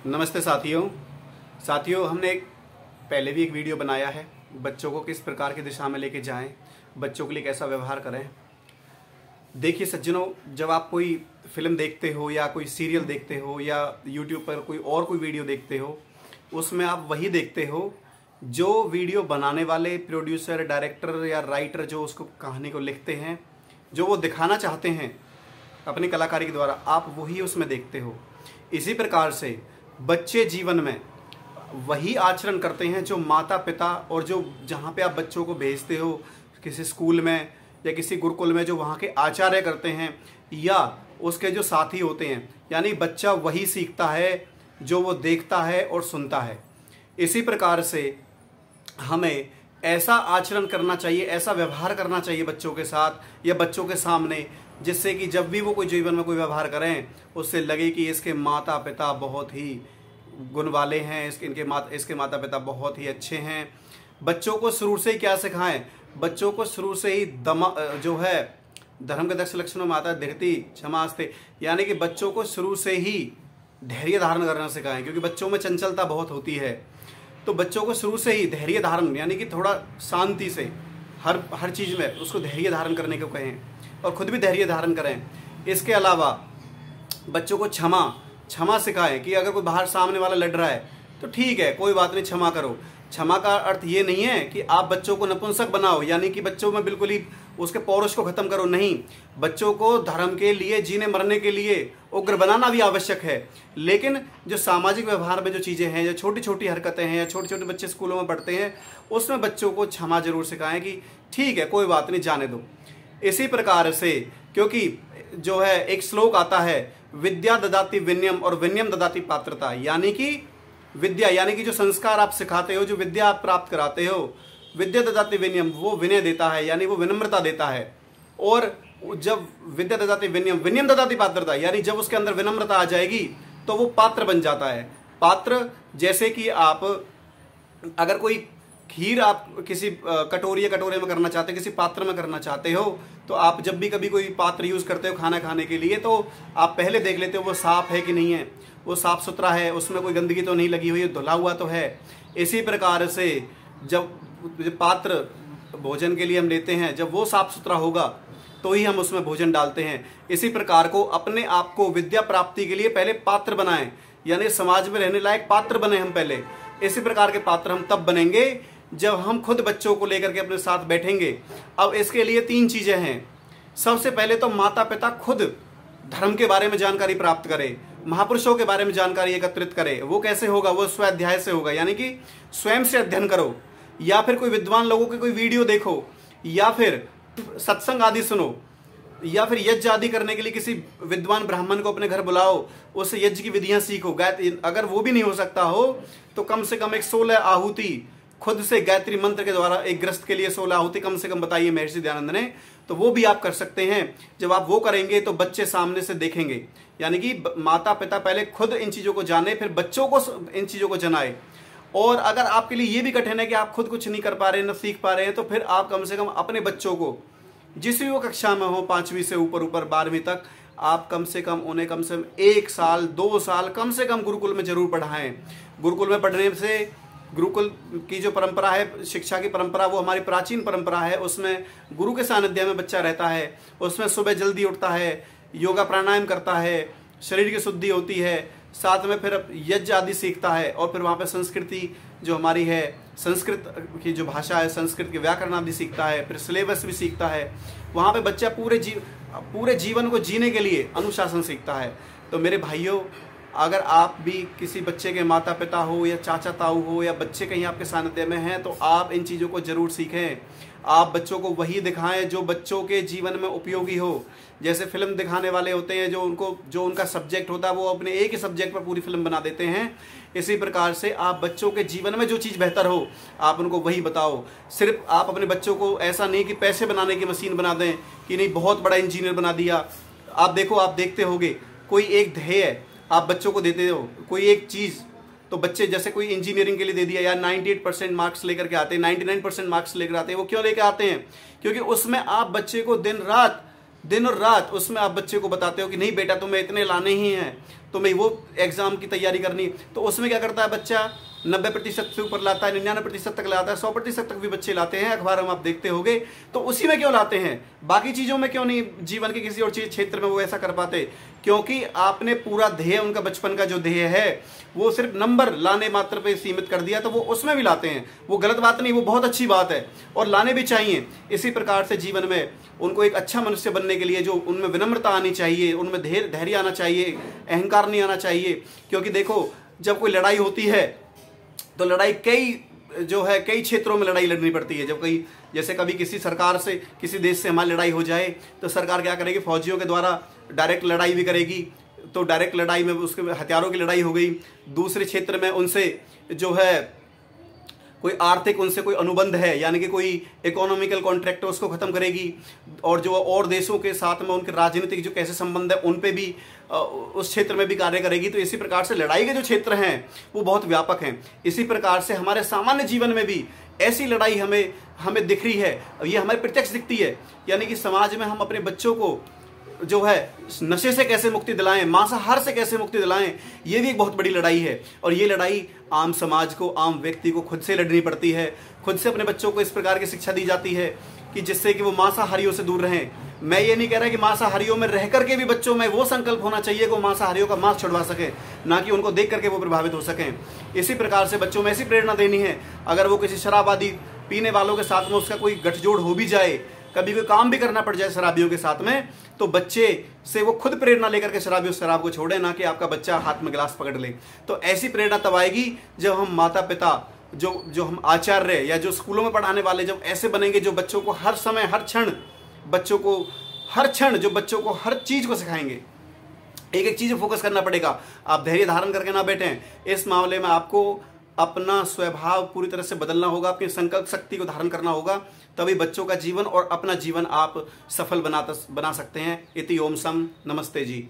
नमस्ते साथियों हमने पहले भी एक वीडियो बनाया है बच्चों को किस प्रकार की दिशा में लेके जाएं, बच्चों के लिए कैसा व्यवहार करें। देखिए सज्जनों, जब आप कोई फिल्म देखते हो या कोई सीरियल देखते हो या यूट्यूब पर कोई वीडियो देखते हो, उसमें आप वही देखते हो जो वीडियो बनाने वाले प्रोड्यूसर, डायरेक्टर या राइटर जो उसको कहानी को लिखते हैं, जो वो दिखाना चाहते हैं अपनी कलाकारी के द्वारा, आप वही उसमें देखते हो। इसी प्रकार से बच्चे जीवन में वही आचरण करते हैं जो माता पिता और जो जहाँ पे आप बच्चों को भेजते हो, किसी स्कूल में या किसी गुरुकुल में, जो वहाँ के आचार्य करते हैं या उसके जो साथी होते हैं। यानी बच्चा वही सीखता है जो वो देखता है और सुनता है। इसी प्रकार से हमें ऐसा आचरण करना चाहिए, ऐसा व्यवहार करना चाहिए बच्चों के साथ या बच्चों के सामने, जिससे कि जब भी वो कोई जीवन में कोई व्यवहार करें उससे लगे कि इसके माता पिता बहुत ही गुण वाले हैं, इसके माता पिता बहुत ही अच्छे हैं। बच्चों को शुरू से ही क्या सिखाएं? बच्चों को शुरू से ही जो है धर्म के 10 लक्षणों में आता है धैर्यति क्षमास्ते, यानी कि बच्चों को शुरू से ही धैर्य धारण करना सिखाएं, क्योंकि बच्चों में चंचलता बहुत होती है। तो बच्चों को शुरू से ही धैर्य धारण, यानी कि थोड़ा शांति से हर चीज़ में उसको धैर्य धारण करने को कहें और खुद भी धैर्य धारण करें। इसके अलावा बच्चों को क्षमा सिखाएं कि अगर कोई बाहर सामने वाला लड़ रहा है तो ठीक है, कोई बात नहीं, क्षमा करो। क्षमा का अर्थ ये नहीं है कि आप बच्चों को नपुंसक बनाओ, यानी कि बच्चों में बिल्कुल ही उसके पौरुष को खत्म करो। नहीं, बच्चों को धर्म के लिए, जीने मरने के लिए उग्र बनाना भी आवश्यक है, लेकिन जो सामाजिक व्यवहार में जो चीज़ें हैं, जो छोटी छोटी हरकतें हैं, या छोटे छोटे बच्चे स्कूलों में पढ़ते हैं, उसमें बच्चों को क्षमा जरूर सिखाएं कि ठीक है, कोई बात नहीं, जाने दो। इसी प्रकार से, क्योंकि जो है एक श्लोक आता है, विद्या ददाति विनयम और विनयम ददाति पात्रता, यानी कि विद्या यानी कि जो संस्कार आप सिखाते हो, जो विद्या आप प्राप्त कराते हो, विद्या ददाति विनयम, वो विनय देता है, यानी वो विनम्रता देता है। और जब विद्या ददाति विनयम, विनयम ददाति पात्रता, यानी जब उसके अंदर विनम्रता आ जाएगी तो वो पात्र बन जाता है। पात्र, जैसे कि आप अगर कोई खीर आप किसी कटोरे में करना चाहते हो, किसी पात्र में करना चाहते हो, तो आप जब भी कभी कोई पात्र यूज करते हो खाना खाने के लिए, तो आप पहले देख लेते हो वो साफ है कि नहीं है, वो साफ सुथरा है, उसमें कोई गंदगी तो नहीं लगी हुई है, धुला हुआ तो है। इसी प्रकार से जब पात्र भोजन के लिए हम लेते हैं, जब वो साफ सुथरा होगा तो ही हम उसमें भोजन डालते हैं। इसी प्रकार को अपने आप को विद्या प्राप्ति के लिए पहले पात्र बनाएं, यानी समाज में रहने लायक पात्र बने हम पहले। इसी प्रकार के पात्र हम तब बनेंगे जब हम खुद बच्चों को लेकर के अपने साथ बैठेंगे। अब इसके लिए 3 चीजें हैं। सबसे पहले तो माता पिता खुद धर्म के बारे में जानकारी प्राप्त करे, महापुरुषों के बारे में जानकारी एकत्रित करे। वो कैसे होगा? वो स्वाध्याय से होगा, यानी कि स्वयं से अध्ययन करो, या फिर कोई विद्वान लोगों की कोई वीडियो देखो, या फिर सत्संग आदि सुनो, या फिर यज्ञ आदि करने के लिए किसी विद्वान ब्राह्मण को अपने घर बुलाओ, उससे यज्ञ की विधियां सीखो। अगर वो भी नहीं हो सकता हो तो कम से कम एक 16 आहुति खुद से गायत्री मंत्र के द्वारा, एक ग्रस्त के लिए 16 आहुति कम से कम बताइए महर्षि दयानंद ने, तो वो भी आप कर सकते हैं। जब आप वो करेंगे तो बच्चे सामने से देखेंगे, यानी कि माता पिता पहले खुद इन चीजों को जाने, फिर बच्चों को इन चीजों को जनाए। और अगर आपके लिए ये भी कठिन है कि आप खुद कुछ नहीं कर पा रहे हैं, न सीख पा रहे हैं, तो फिर आप कम से कम अपने बच्चों को, जिस भी वो कक्षा में हो, 5वीं से ऊपर 12वीं तक, आप कम से कम उन्हें कम से कम 1 साल 2 साल कम से कम गुरुकुल में जरूर पढ़ाएं। गुरुकुल में पढ़ने से, गुरुकुल की जो परंपरा है, शिक्षा की परंपरा, वो हमारी प्राचीन परंपरा है। उसमें गुरु के सानिध्य में बच्चा रहता है, उसमें सुबह जल्दी उठता है, योगा प्राणायाम करता है, शरीर की शुद्धि होती है, साथ में फिर यज्ञ आदि सीखता है, और फिर वहाँ पे संस्कृति जो हमारी है, संस्कृत की जो भाषा है, संस्कृत के व्याकरण आदि सीखता है, फिर सिलेबस भी सीखता है। वहाँ पे बच्चा पूरे जीवन को जीने के लिए अनुशासन सीखता है। तो मेरे भाइयों, अगर आप भी किसी बच्चे के माता पिता हो या चाचा ताऊ हो, या बच्चे कहीं आपके सानिध्य में हैं, तो आप इन चीज़ों को जरूर सीखें। आप बच्चों को वही दिखाएं जो बच्चों के जीवन में उपयोगी हो। जैसे फिल्म दिखाने वाले होते हैं, जो उनका सब्जेक्ट होता है, वो अपने एक ही सब्जेक्ट पर पूरी फिल्म बना देते हैं। इसी प्रकार से आप बच्चों के जीवन में जो चीज़ बेहतर हो, आप उनको वही बताओ। सिर्फ आप अपने बच्चों को ऐसा नहीं कि पैसे बनाने की मशीन बना दें, कि नहीं बहुत बड़ा इंजीनियर बना दिया। आप देखो, आप देखते होगे, कोई एक ध्येय आप बच्चों को देते हो, कोई एक चीज़, तो बच्चे जैसे कोई इंजीनियरिंग के लिए दे दिया, या 98% मार्क्स लेकर के आते हैं, 99% मार्क्स लेकर आते हैं। वो क्यों लेकर आते हैं? क्योंकि उसमें आप बच्चे को दिन रात दिन और रात उसमें आप बच्चे को बताते हो कि नहीं बेटा तुम्हें इतने लाने ही हैं, तुम्हें वो एग्जाम की तैयारी करनी, तो उसमें क्या करता है बच्चा 90% से ऊपर लाता है, 99% तक लाता है, 100% तक भी बच्चे लाते हैं। अखबार में आप देखते होंगे। तो उसी में क्यों लाते हैं, बाकी चीज़ों में क्यों नहीं, जीवन के किसी और चीज क्षेत्र में वो ऐसा कर पाते? क्योंकि आपने पूरा ध्येय, उनका बचपन का जो ध्येय है वो सिर्फ नंबर लाने मात्र पे सीमित कर दिया, तो वो उसमें भी लाते हैं। वो गलत बात नहीं, वो बहुत अच्छी बात है और लाने भी चाहिए। इसी प्रकार से जीवन में उनको एक अच्छा मनुष्य बनने के लिए जो उनमें विनम्रता आनी चाहिए, उनमें धैर्य आना चाहिए, अहंकार नहीं आना चाहिए। क्योंकि देखो जब कोई लड़ाई होती है तो लड़ाई कई क्षेत्रों में लड़ाई लड़नी पड़ती है। जब जैसे कभी किसी सरकार से, किसी देश से हमारी लड़ाई हो जाए तो सरकार क्या करेगी, फौजियों के द्वारा डायरेक्ट लड़ाई भी करेगी। तो डायरेक्ट लड़ाई में उसके हथियारों की लड़ाई हो गई। दूसरे क्षेत्र में उनसे जो है कोई आर्थिक उनसे कोई अनुबंध है, यानी कि कोई इकोनॉमिकल कॉन्ट्रैक्ट है, उसको खत्म करेगी। और जो और देशों के साथ में उनके राजनीतिक जो कैसे संबंध है उन पे भी उस क्षेत्र में भी कार्य करेगी। तो इसी प्रकार से लड़ाई के जो क्षेत्र हैं वो बहुत व्यापक हैं। इसी प्रकार से हमारे सामान्य जीवन में भी ऐसी लड़ाई हमें दिख रही है, ये हमें प्रत्यक्ष दिखती है। यानी कि समाज में हम अपने बच्चों को जो है नशे से कैसे मुक्ति दिलाएं, मांसाहार से कैसे मुक्ति दिलाएं, ये भी एक बहुत बड़ी लड़ाई है। और ये लड़ाई आम समाज को, आम व्यक्ति को खुद से लड़नी पड़ती है। खुद से अपने बच्चों को इस प्रकार की शिक्षा दी जाती है कि जिससे कि वो मांसाहारियों से दूर रहें। मैं ये नहीं कह रहा कि मांसाहारियों में रह करके भी बच्चों में वो संकल्प होना चाहिए कि वो मांसाहारियों का मांस छुड़वा सके, ना कि उनको देख करके वो प्रभावित हो सकें। इसी प्रकार से बच्चों में ऐसी प्रेरणा देनी है, अगर वो किसी शराब आदि पीने वालों के साथ में उसका कोई गठजोड़ हो भी जाए, कभी कोई काम भी करना पड़ जाए शराबियों के साथ में, तो बच्चे से वो खुद प्रेरणा लेकर के शराब को छोड़े, ना कि आपका बच्चा हाथ में गिलास पकड़ ले। तो ऐसी प्रेरणा तब आएगी जब हम माता पिता, जो हम आचार्य या जो स्कूलों में पढ़ाने वाले जब ऐसे बनेंगे, जो बच्चों को हर समय हर क्षण जो बच्चों को हर चीज को सिखाएंगे। एक एक चीज में फोकस करना पड़ेगा। आप धैर्य धारण करके ना बैठें। इस मामले में आपको अपना स्वभाव पूरी तरह से बदलना होगा, अपनी संकल्प शक्ति को धारण करना होगा, तभी बच्चों का जीवन और अपना जीवन आप सफल बना सकते हैं। इति ओम सम, नमस्ते जी।